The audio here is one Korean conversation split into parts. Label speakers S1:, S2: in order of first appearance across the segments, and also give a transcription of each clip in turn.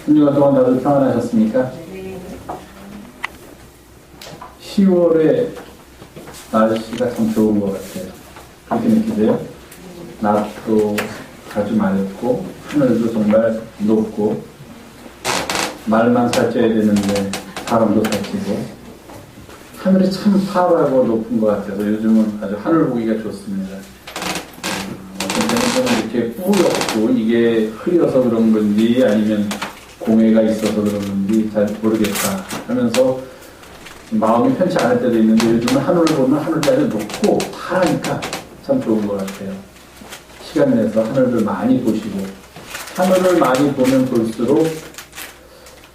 S1: 3주간 동안 다들 평안하셨습니까? 10월에 날씨가 참 좋은 것 같아요. 그렇게 느끼세요? 낮도 아주 맑고 하늘도 정말 높고 말만 살쪄야 되는데 사람도 살찌고 하늘이 참 파랗고 높은 것 같아서 요즘은 아주 하늘 보기가 좋습니다. 어떤 때는 이렇게 뿌옇고 이게 흐려서 그런 건지 아니면 공해가 있어서 그런 건지 잘 모르겠다 하면서 마음이 편치 않을 때도 있는데 요즘은 하늘을 보면 하늘이 아주 높고 파라니까 참 좋은 것 같아요. 시간 내서 하늘을 많이 보시고 하늘을 많이 보면 볼수록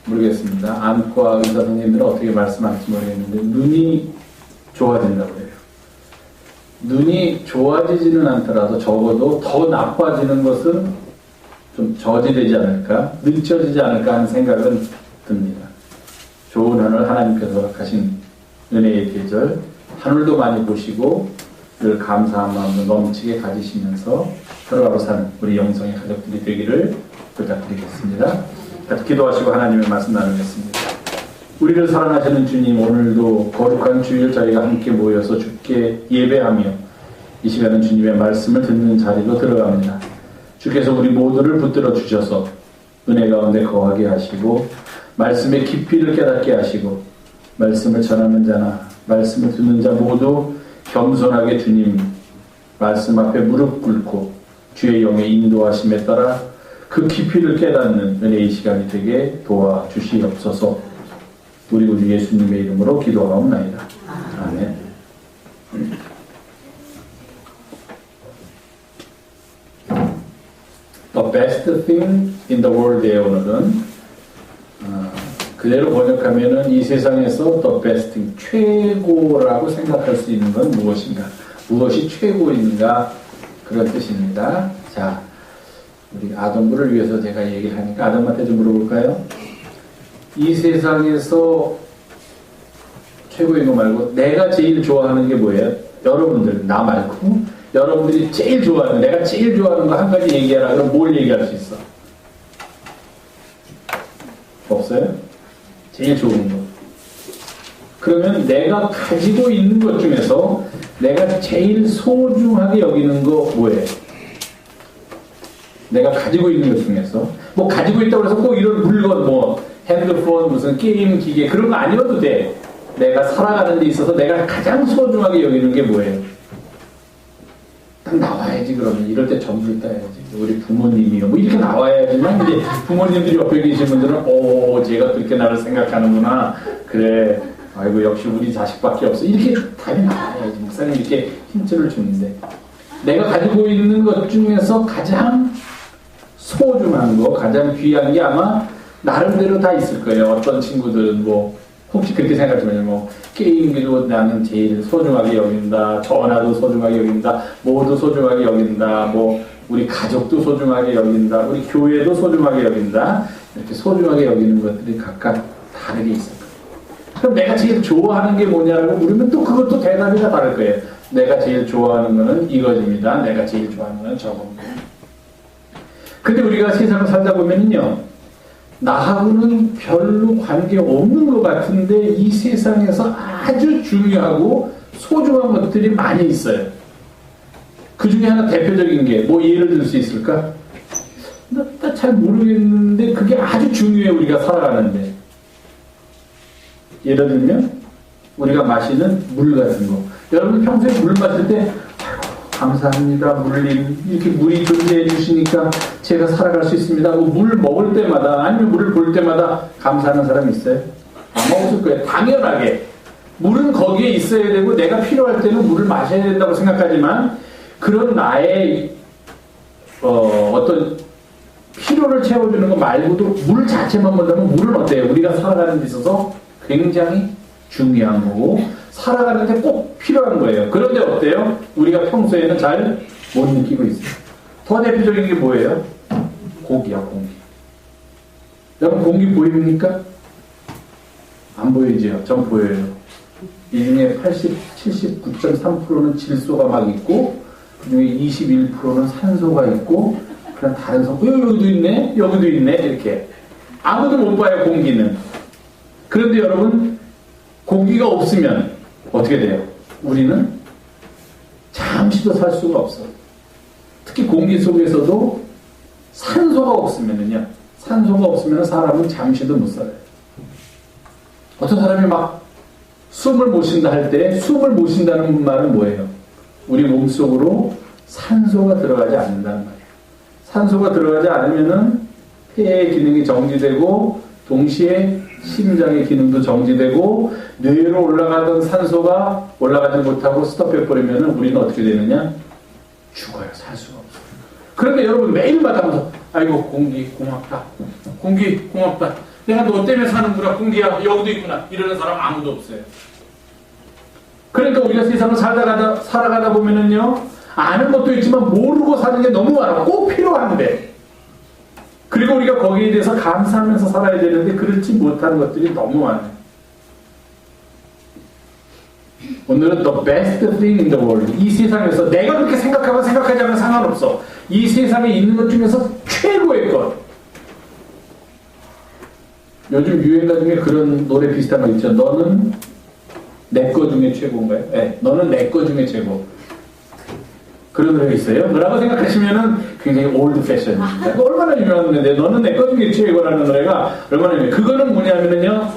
S1: 모르겠습니다. 안과 의사 선생님들은 어떻게 말씀할지 모르겠는데 눈이 좋아진다고 해요. 눈이 좋아지지는 않더라도 적어도 더 나빠지는 것은 좀 저지되지 않을까, 늦춰지지 않을까 하는 생각은 듭니다. 좋은 하늘 하나님께서 허락하신 은혜의 계절, 하늘도 많이 보시고 늘 감사한 마음도 넘치게 가지시면서 서로하고 사는 우리 영성의 가족들이 되기를 부탁드리겠습니다. 같이 기도하시고 하나님의 말씀 나누겠습니다. 우리를 사랑하시는 주님, 오늘도 거룩한 주일 저희가 함께 모여서 주께 예배하며 이 시간은 주님의 말씀을 듣는 자리로 들어갑니다. 주께서 우리 모두를 붙들어 주셔서 은혜 가운데 거하게 하시고 말씀의 깊이를 깨닫게 하시고 말씀을 전하는 자나 말씀을 듣는 자 모두 겸손하게 주님 말씀 앞에 무릎 꿇고 주의 영의 인도하심에 따라 그 깊이를 깨닫는 은혜의 시간이 되게 도와주시옵소서. 우리 구주 예수님의 이름으로 기도하옵나이다. 아멘. The best thing in the world의 오늘은 그대로 번역하면은 이 세상에서 the best thing, 최고라고 생각할 수 있는 건 무엇인가? 무엇이 최고인가? 그런 뜻입니다. 자, 우리 아동부를 위해서 제가 얘기를 하니까 아동한테 좀 물어볼까요? 이 세상에서 최고인 거 말고 내가 제일 좋아하는 게 뭐예요? 여러분들, 나 말고 여러분들이 제일 좋아하는, 내가 제일 좋아하는 거 한 가지 얘기하라 그러면 뭘 얘기할 수 있어? 없어요? 제일 좋은 거. 그러면 내가 가지고 있는 것 중에서 내가 제일 소중하게 여기는 거 뭐예요? 내가 가지고 있는 것 중에서 뭐 가지고 있다고 해서 꼭 이런 물건 뭐 핸드폰 무슨 게임 기계 그런 거 아니어도 돼. 내가 살아가는 데 있어서 내가 가장 소중하게 여기는 게 뭐예요? 딱 나와야지. 그러면 이럴 때 점수를 따야지. 우리 부모님이요 뭐 이렇게 나와야지만 이제 부모님들이 옆에 계신 분들은 오 제가 그렇게 나를 생각하는구나. 그래 아이고 역시 우리 자식밖에 없어. 이렇게 답이 나와야지. 목사님 이렇게 힌트를 주는데 내가 가지고 있는 것 중에서 가장 소중한 거, 가장 귀한 게 아마 나름대로 다 있을 거예요. 어떤 친구들은 뭐 혹시 그렇게 생각하시면 뭐 게임기도 나는 제일 소중하게 여긴다. 전화도 소중하게 여긴다. 뭐도 소중하게 여긴다. 뭐 우리 가족도 소중하게 여긴다. 우리 교회도 소중하게 여긴다. 이렇게 소중하게 여기는 것들이 각각 다르게 있을 거예요. 그럼 내가 제일 좋아하는 게 뭐냐라고 물으면 또 그것도 대답이 다 다를 거예요. 내가 제일 좋아하는 거는 이것입니다. 내가 제일 좋아하는 거는 저겁니다. 근데 우리가 세상을 살다 보면요, 나하고는 별로 관계 없는 것 같은데 이 세상에서 아주 중요하고 소중한 것들이 많이 있어요. 그 중에 하나 대표적인 게 뭐 예를 들 수 있을까? 나 잘 모르겠는데 그게 아주 중요해. 우리가 살아가는데 예를 들면 우리가 마시는 물 같은 거. 여러분 평소에 물 마실 때 감사합니다. 물님 이렇게 물이 존재해 주시니까 제가 살아갈 수 있습니다. 물 먹을 때마다 아니면 물을 볼 때마다 감사하는 사람 있어요? 안 먹었을 거예요. 당연하게 물은 거기에 있어야 되고 내가 필요할 때는 물을 마셔야 된다고 생각하지만 그런 나의 어떤 필요를 채워주는 것 말고도 물 자체만 본다면 물은 어때요? 우리가 살아가는 데 있어서 굉장히 중요한 거고 살아가는데 꼭 필요한 거예요. 그런데 어때요? 우리가 평소에는 잘 못 느끼고 있어요. 더 대표적인 게 뭐예요? 공기야, 공기. 여러분 공기 보입니까? 안 보이죠? 전 보여요. 이 중에 79.3%는 질소가 막 있고 그 중에 21%는 산소가 있고 그런 다른 성분 여기도 있네? 여기도 있네? 이렇게 아무도 못 봐요, 공기는. 그런데 여러분, 공기가 없으면 어떻게 돼요? 우리는 잠시도 살 수가 없어. 특히 공기 속에서도 산소가 없으면은요, 산소가 없으면 사람은 잠시도 못 살아요. 어떤 사람이 막 숨을 못 쉰다 할 때, 숨을 못 쉰다는 말은 뭐예요? 우리 몸속으로 산소가 들어가지 않는다는 말이에요. 산소가 들어가지 않으면은 폐의 기능이 정지되고, 동시에 심장의 기능도 정지되고, 뇌로 올라가던 산소가 올라가지 못하고 스톱해버리면 우리는 어떻게 되느냐? 죽어요. 살 수가 없어요. 그런데 여러분 매일마다 아이고 공기 고맙다. 공기 고맙다. 내가 너 때문에 사는구나. 공기야 여기도 있구나. 이러는 사람 아무도 없어요. 그러니까 우리가 세상을 살아가다 보면은요, 아는 것도 있지만 모르고 사는 게 너무 많아. 꼭 필요한데. 그리고 우리가 거기에 대해서 감사하면서 살아야 되는데 그렇지 못한 것들이 너무 많아요. 오늘은 the best thing in the world. 이 세상에서 내가 그렇게 생각하고 생각하지 않으면 상관없어. 이 세상에 있는 것 중에서 최고의 것. 요즘 유행가 중에 그런 노래 비슷한 거 있죠. 너는 내 거 중에 최고인가요? 네, 너는 내 거 중에 최고. 그런 노래가 있어요. 뭐라고 생각하시면은 굉장히 올드 패션입니다. 얼마나 유명한 노래인데 너는 내 거 중에 최고라는 노래가 얼마나 유명해요. 그거는 뭐냐면요,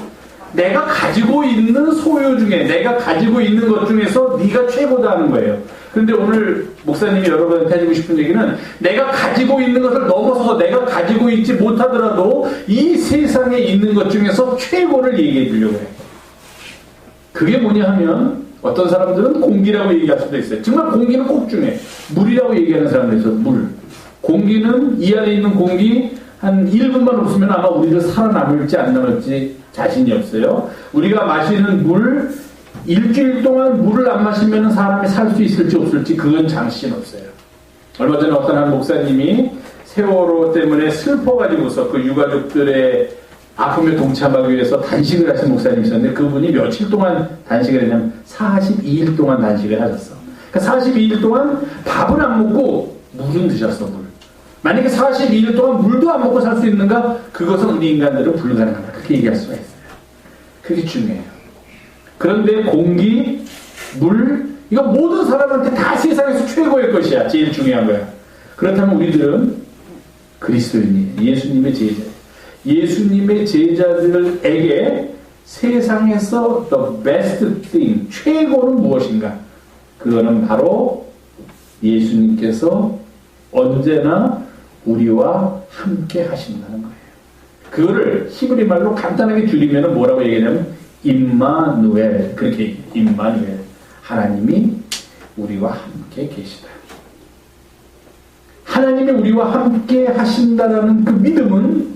S1: 내가 가지고 있는 소유 중에, 내가 가지고 있는 것 중에서 네가 최고다 하는 거예요. 그런데 오늘 목사님이 여러분한테 해주고 싶은 얘기는, 내가 가지고 있는 것을 넘어서서 내가 가지고 있지 못하더라도 이 세상에 있는 것 중에서 최고를 얘기해 주려고 해요. 그게 뭐냐 하면, 어떤 사람들은 공기라고 얘기할 수도 있어요. 정말 공기는 꼭 중요해. 물이라고 얘기하는 사람도 있어요. 물. 공기는, 이 안에 있는 공기 한 1분만 없으면 아마 우리들 살아남을지 안 남을지 자신이 없어요. 우리가 마시는 물, 일주일 동안 물을 안 마시면 사람이 살 수 있을지 없을지 그건 장신 없어요. 얼마 전에 어떤 한 목사님이 세월호 때문에 슬퍼가지고서 그 유가족들의 아픔에 동참하기 위해서 단식을 하신 목사님이 있었는데, 그분이 며칠 동안 단식을 했냐면 42일 동안 단식을 하셨어. 그러니까 42일 동안 밥은 안 먹고 물은 드셨어. 물. 만약에 42일 동안 물도 안 먹고 살 수 있는가? 그것은 우리 인간들은 불가능하다. 그렇게 얘기할 수가 있어요. 그게 중요해요. 그런데 공기, 물, 이거 모든 사람한테 다 세상에서 최고의 것이야. 제일 중요한 거야. 그렇다면 우리들은 그리스도인이에요. 예수님의 제자예요. 예수님의 제자들에게 세상에서 the best thing, 최고는 무엇인가? 그거는 바로 예수님께서 언제나 우리와 함께 하신다는 거예요. 그거를 히브리 말로 간단하게 줄이면 뭐라고 얘기하냐면 임마누엘, 그렇게 얘기해요. 임마누엘, 하나님이 우리와 함께 계시다. 하나님이 우리와 함께 하신다는 그 믿음은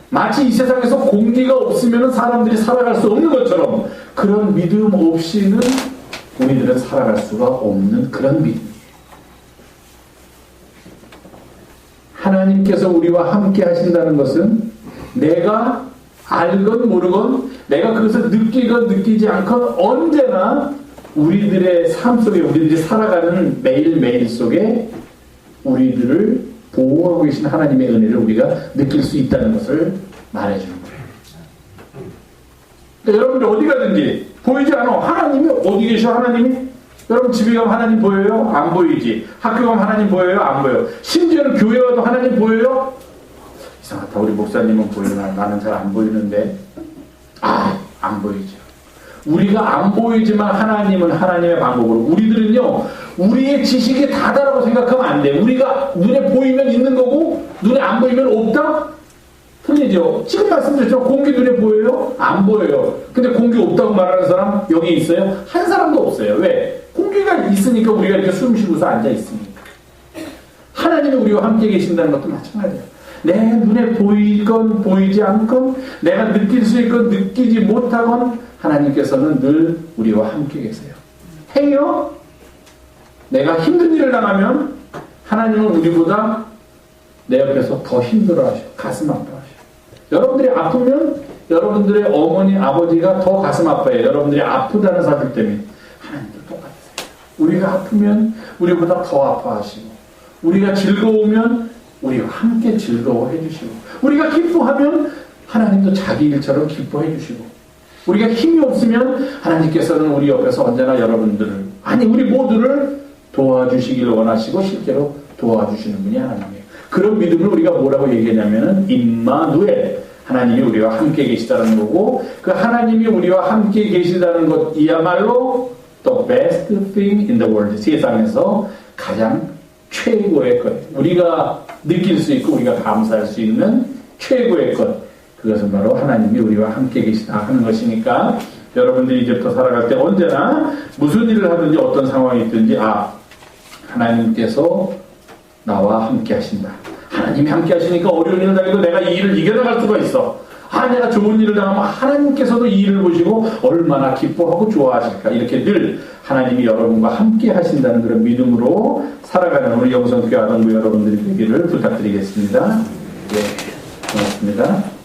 S1: 마치 이 세상에서 공기가 없으면 사람들이 살아갈 수 없는 것처럼, 그런 믿음 없이는 우리들은 살아갈 수가 없는 그런 믿음이에요. 하나님께서 우리와 함께 하신다는 것은 내가 알건 모르건, 내가 그것을 느끼건 느끼지 않건 언제나 우리들의 삶 속에, 우리들이 살아가는 매일매일 속에 우리들을 보호하고 계신 하나님의 은혜를 우리가 느낄 수 있다는 것을 말해주는 거예요. 그러니까 여러분들 어디 가든지 보이지 않아. 하나님이 어디 계셔? 하나님이? 여러분 집에 가면 하나님 보여요? 안 보이지. 학교 가면 하나님 보여요? 안 보여요. 심지어는 교회 와도 하나님 보여요? 이상하다. 우리 목사님은 보이나? 나는 잘 안 보이는데. 안 보이죠. 우리가 안 보이지만 하나님은 하나님의 방법으로, 우리들은요, 우리의 지식이 다다라고 생각하면 안 돼. 우리가 눈에 보이면 있는 거고 눈에 안 보이면 없다? 틀리죠. 지금 말씀드렸죠. 공기 눈에 보여요? 안 보여요. 근데 공기 없다고 말하는 사람 여기 있어요? 한 사람도 없어요. 왜? 공기가 있으니까 우리가 이렇게 숨 쉬고서 앉아 있으니까. 하나님이 우리와 함께 계신다는 것도 마찬가지예요. 내 눈에 보이건 보이지 않건, 내가 느낄 수 있건 느끼지 못하건 하나님께서는 늘 우리와 함께 계세요. 행여 내가 힘든 일을 당하면 하나님은 우리보다 내 옆에서 더 힘들어하셔. 가슴 아파하셔. 여러분들이 아프면 여러분들의 어머니, 아버지가 더 가슴 아파해요. 여러분들이 아프다는 사실 때문에. 하나님도 똑같으세요. 우리가 아프면 우리보다 더 아파하시고, 우리가 즐거우면 우리와 함께 즐거워해 주시고, 우리가 기뻐하면 하나님도 자기 일처럼 기뻐해 주시고, 우리가 힘이 없으면 하나님께서는 우리 옆에서 언제나 여러분들을, 아니 우리 모두를 도와주시기를 원하시고 실제로 도와주시는 분이 하나님이에요. 그런 믿음을 우리가 뭐라고 얘기하냐면은 임마누엘, 하나님이 우리와 함께 계시다는 거고, 그 하나님이 우리와 함께 계시다는 것이야말로 the best thing in the world, 세상에서 가장 최고의 것, 우리가 느낄 수 있고 우리가 감사할 수 있는 최고의 것, 그것은 바로 하나님이 우리와 함께 계시다 하는 것이니까, 여러분들이 이제부터 살아갈 때 언제나 무슨 일을 하든지 어떤 상황이 있든지, 하나님께서 나와 함께 하신다. 하나님이 함께 하시니까 어려운 일을 당해도 내가 이 일을 이겨나갈 수가 있어. 내가 좋은 일을 당하면 하나님께서도 이 일을 보시고 얼마나 기뻐하고 좋아하실까. 이렇게 늘 하나님이 여러분과 함께 하신다는 그런 믿음으로 살아가는 우리 영성교회 아동부 여러분들이 되기를 부탁드리겠습니다. 네, 고맙습니다.